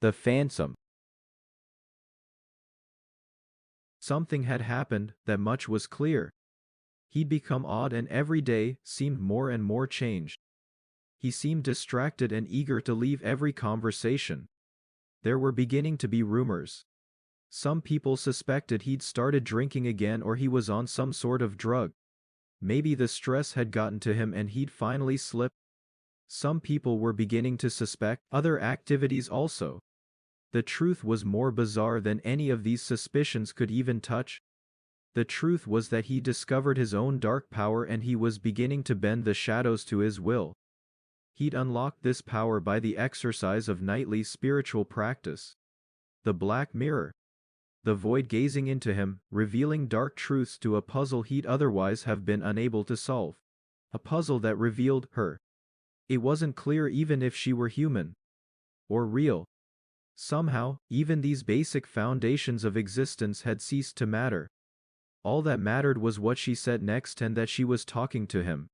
The Phantom. Something had happened, that much was clear. He'd become odd and every day seemed more and more changed. He seemed distracted and eager to leave every conversation. There were beginning to be rumors. Some people suspected he'd started drinking again or he was on some sort of drug. Maybe the stress had gotten to him and he'd finally slipped. Some people were beginning to suspect other activities also. The truth was more bizarre than any of these suspicions could even touch. The truth was that he discovered his own dark power and he was beginning to bend the shadows to his will. He'd unlocked this power by the exercise of nightly spiritual practice. The Black Mirror. The void gazing into him, revealing dark truths to a puzzle he'd otherwise have been unable to solve. A puzzle that revealed her. It wasn't clear even if she were human. Or real. Somehow, even these basic foundations of existence had ceased to matter. All that mattered was what she said next and that she was talking to him.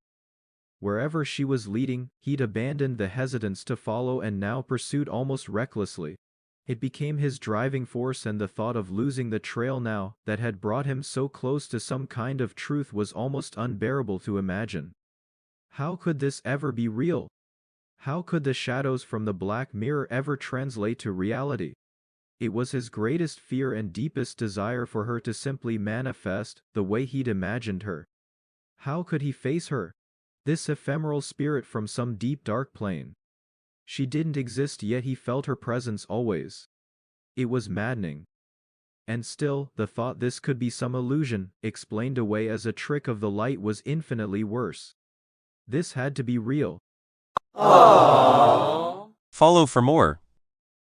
Wherever she was leading, he'd abandoned the hesitance to follow and now pursued almost recklessly. It became his driving force and the thought of losing the trail now that had brought him so close to some kind of truth was almost unbearable to imagine. How could this ever be real? How could the shadows from the Black Mirror ever translate to reality? It was his greatest fear and deepest desire for her to simply manifest the way he'd imagined her. How could he face her? This ephemeral spirit from some deep dark plane. She didn't exist yet he felt her presence always. It was maddening. And still, the thought this could be some illusion, explained away as a trick of the light was infinitely worse. This had to be real. Aww. Follow for more.